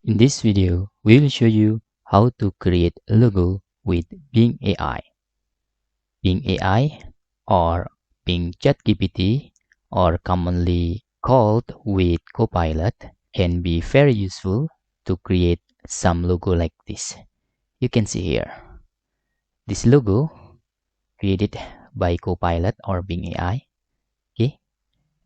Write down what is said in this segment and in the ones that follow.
In this video, we will show you how to create a logo with Bing AI. Bing AI or Bing ChatGPT, or commonly called with Copilot, can be very useful to create some logo like this. You can see here. This logo created by Copilot or Bing AI. Okay,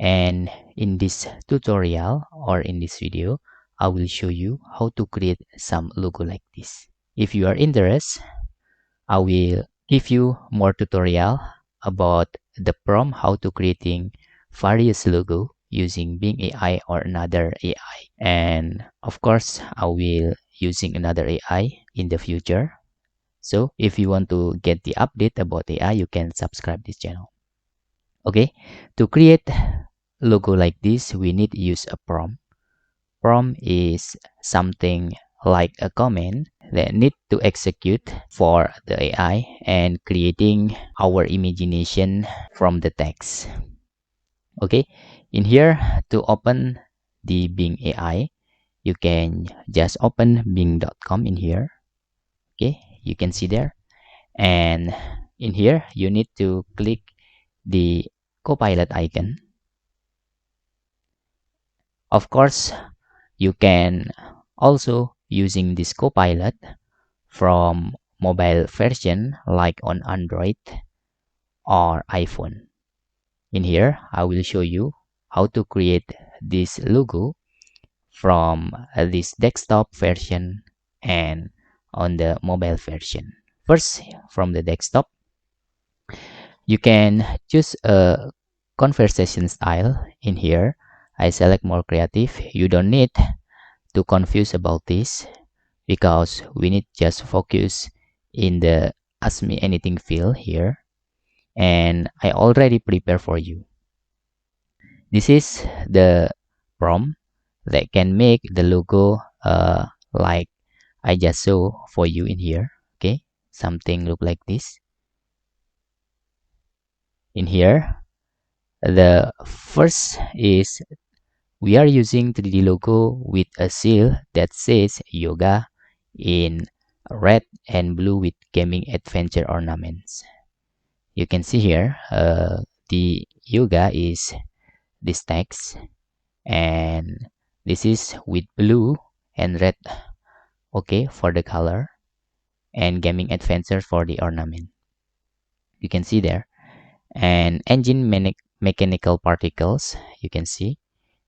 and in this tutorial or in this video, I will show you how to create some logo like this. If you are interested, I will give you more tutorial about the prompt, how to creating various logo using Bing AI or another AI. And of course, I will using another AI in the future. So if you want to get the update about AI, you can subscribe this channel. Okay, to create logo like this, we need to use a prompt. Prompt is something like a command that need to execute for the AI and creating our imagination from the text. Okay, in here, to open the Bing AI, you can just open bing.com in here. Okay, you can see there, and in here you need to click the Copilot icon. Of course, you can also using this Copilot from mobile version like on Android or iPhone. In here, I will show you how to create this logo from this desktop version and on the mobile version. First, from the desktop, you can choose a conversation style. In here, I select more creative. You don't need to confuse about this because we need just focus in the ask me anything field here, and I already prepare for you. This is the prompt that can make the logo like I just saw for you in here. Okay, something look like this. In here, the first is we are using 3D logo with a seal that says yoga in red and blue with gaming adventure ornaments. You can see here the yoga is this text, and this is with blue and red, okay, for the color, and gaming adventure for the ornament. You can see there, and engine mechanical particles, you can see,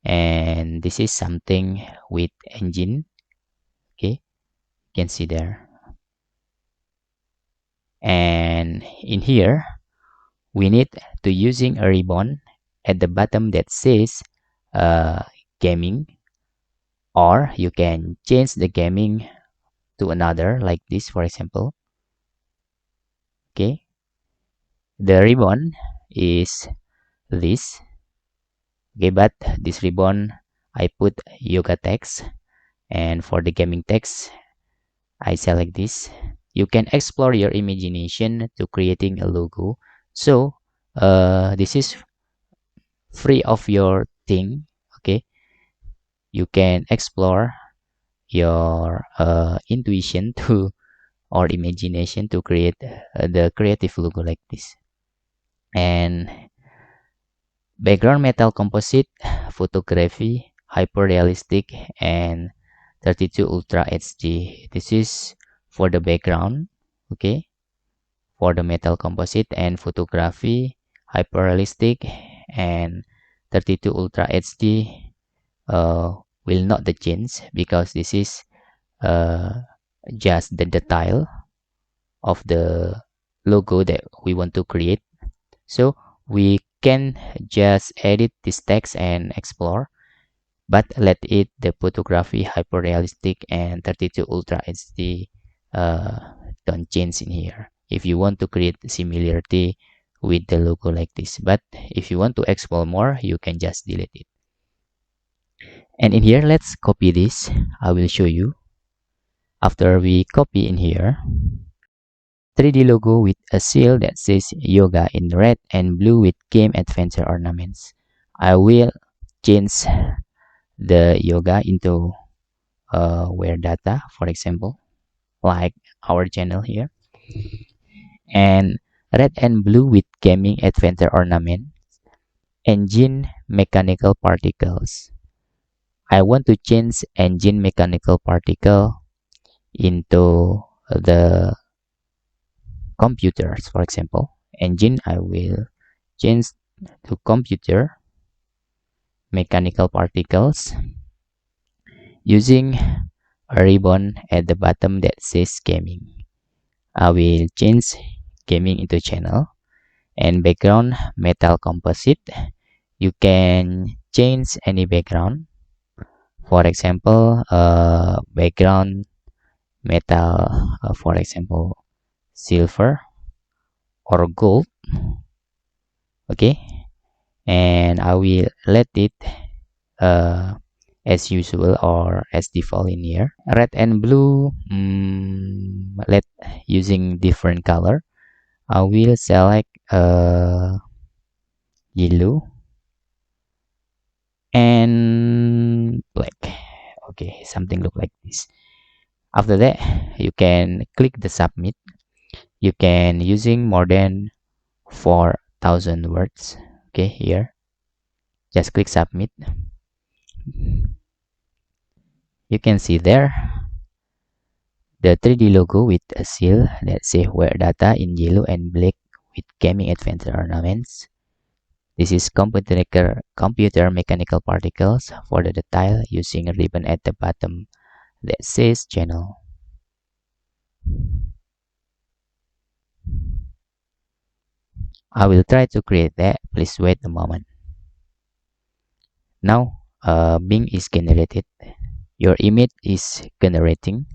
and this is something with engine. Okay, you can see there, and in here we need to using a ribbon at the bottom that says gaming, or you can change the gaming to another like this, for example. Okay, the ribbon is this. Okay, but this ribbon I put yoga text, and for the gaming text I select this. You can explore your imagination to creating a logo. So this is free of your thing. Okay, you can explore your intuition to or imagination to create the creative logo like this. And background metal composite, photography, hyper realistic, and 32 ultra HD. This is for the background. Okay, for the metal composite and photography, hyper realistic, and 32 ultra HD will not the change because this is just the detail of the logo that we want to create. So we can just edit this text and explore, but let it the photography hyper realistic and 32 ultra HD don't change in here if you want to create similarity with the logo like this. But if you want to explore more, you can just delete it. And in here, let's copy this. I will show you. After we copy in here, 3D logo with a seal that says yoga in red and blue with game adventure ornaments. I will change the yoga into where data, for example, like our channel here, and red and blue with gaming adventure ornament, engine mechanical particles. I want to change engine mechanical particle into the computers, for example. Engine, I will change to computer mechanical particles using a ribbon at the bottom that says gaming. I will change gaming into channel and background metal composite. You can change any background. For example, background metal, for example, silver or gold. Okay, and I will let it as usual or as default in here. Red and blue, let using different color. I will select yellow and black. Okay, something look like this. After that, you can click the submit. You can using more than 4,000 words. Okay, here just click submit. You can see there the 3D logo with a seal that says where data in yellow and black with gaming adventure ornaments. This is computer mechanical particles for the detail using a ribbon at the bottom that says channel. I will try to create that. Please wait a moment. Now, Bing is generated. Your image is generating,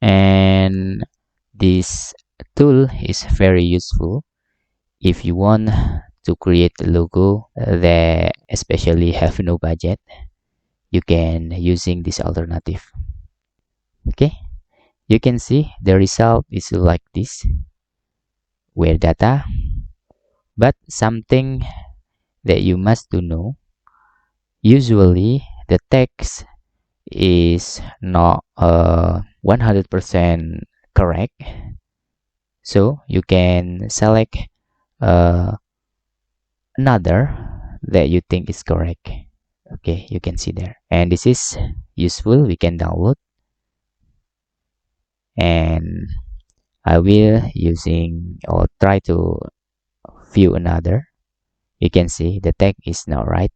and this tool is very useful if you want to create a logo that especially have no budget. You can using this alternative. Okay, you can see the result is like this, where data, but something that you must to know, usually the text is not 100% correct, so you can select uh, another that you think is correct. Okay, you can see there, and this is useful. We can download, and I will using or try to view another. You can see the text is not right.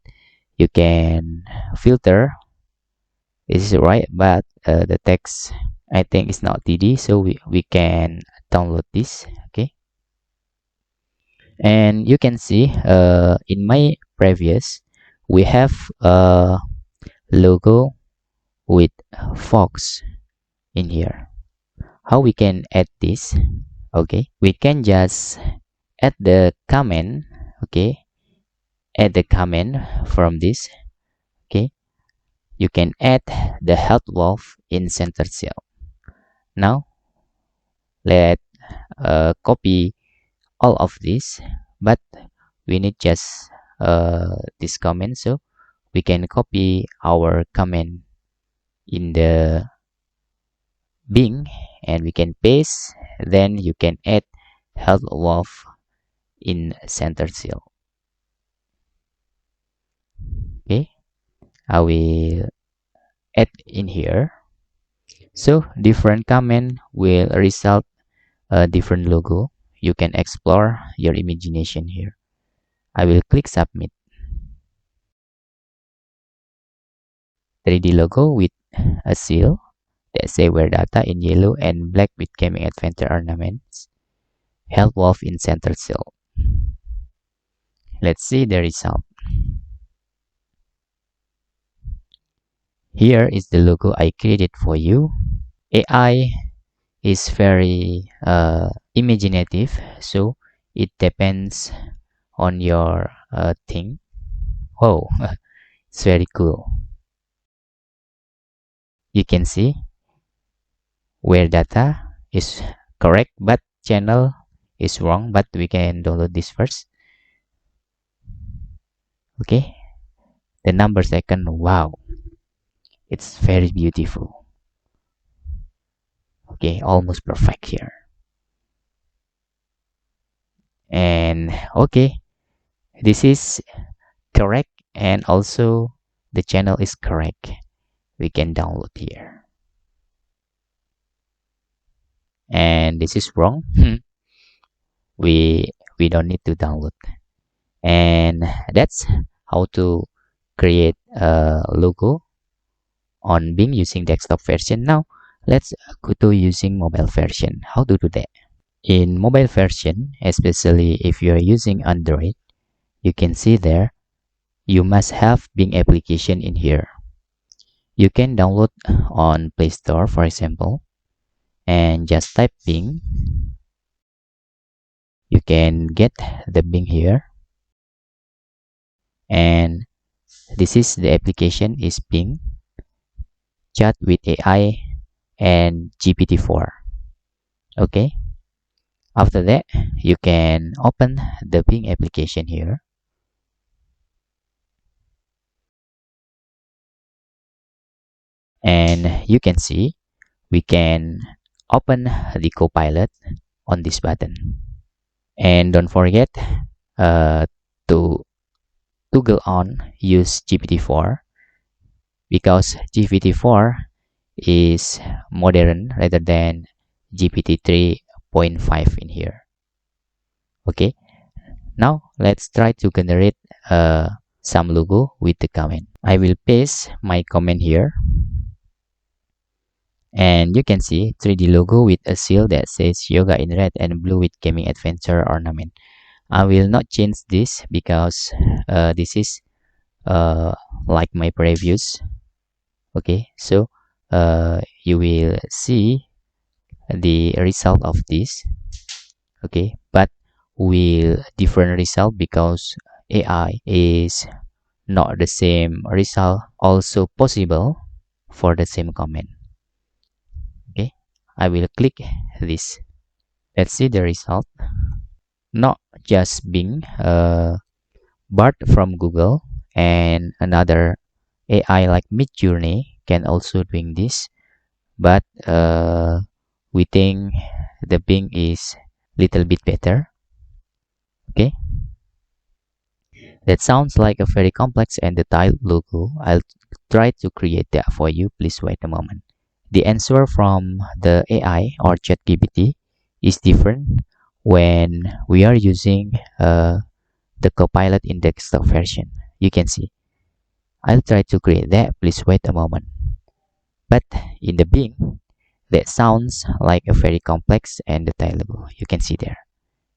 You can filter. This is right, but the text I think is not TD, so we can download this. Okay, and you can see in my previous we have a logo with fox in here. How we can add this? Okay, we can just add the comment. Okay, add the comment from this. Okay, you can add the health wolf in center cell. Now let copy all of this, but we need just this comment, so we can copy our comment in the Bing and we can paste. Then you can add health wolf in center cell. Okay, I will add in here, so different comment will result a different logo. You can explore your imagination here. I will click submit. 3D logo with a seal that say where data in yellow and black with gaming adventure ornaments. Health wolf in center cell. Let's see the result. Here is the logo I created for you. AI is very imaginative, so it depends on your thing. Oh, it's very cool. You can see where data is correct, but channel is wrong, but we can download this first. Okay, the number second, wow, It's very beautiful. Okay, almost perfect here. And okay, this is correct, and also the channel is correct. We can download here. And this is wrong. We don't need to download. And that's how to create a logo on Bing using desktop version. Now let's go to using mobile version. How to do that? In mobile version, especially if you're using Android, you can see there you must have Bing application in here. You can download on Play Store, for example, and just type Bing. You can get the Bing here, and this is the application is Bing Chat with AI and GPT-4. Okay, after that you can open the Bing application here, and you can see we can open the Copilot on this button. And don't forget uh, to toggle on use GPT-4, because GPT-4 is modern rather than GPT 3.5 in here. Okay, now let's try to generate some logo with the comment. I will paste my comment here, and you can see 3D logo with a seal that says yoga in red and blue with gaming adventure ornament. I will not change this because this is like my previous. Okay, so you will see the result of this. Okay, but will different result because AI is not the same result also possible for the same comment. Okay, I will click this. Let's see the result. Not just Bing, Bart from Google and another AI like Midjourney can also doing this, but we think the Bing is little bit better. Okay, that sounds like a very complex and detailed logo. I'll try to create that for you. Please wait a moment. The answer from the AI or ChatGPT is different when we are using the Copilot in desktop version. You can see. I'll try to create that. Please wait a moment. But in the Bing, that sounds like a very complex and detailed logo. You can see there.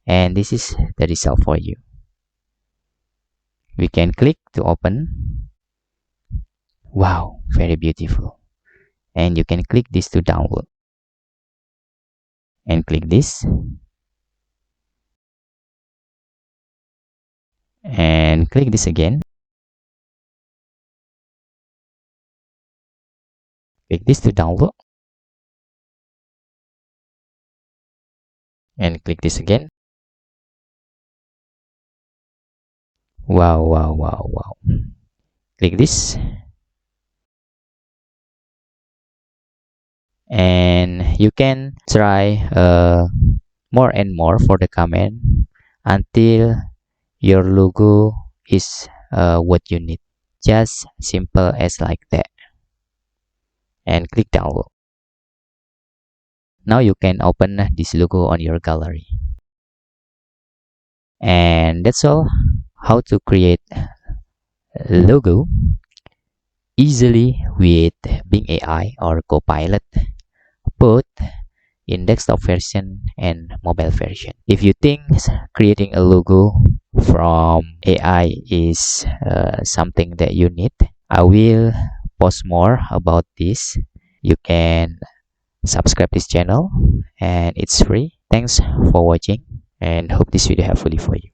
And this is the result for you. We can click to open. Wow, very beautiful. And you can click this to download. And click this. And click this again. Click this to download. And click this again. Wow, wow, wow, wow. Click this. And you can try more and more for the comment until your logo is what you need. Just simple as like that. And click download. Now you can open this logo on your gallery. And that's all how to create a logo easily with Bing AI or Copilot, both in desktop version and mobile version. If you think creating a logo from AI is something that you need, I will post more about this. You can subscribe this channel and it's free. Thanks for watching and hope this video helpful for you.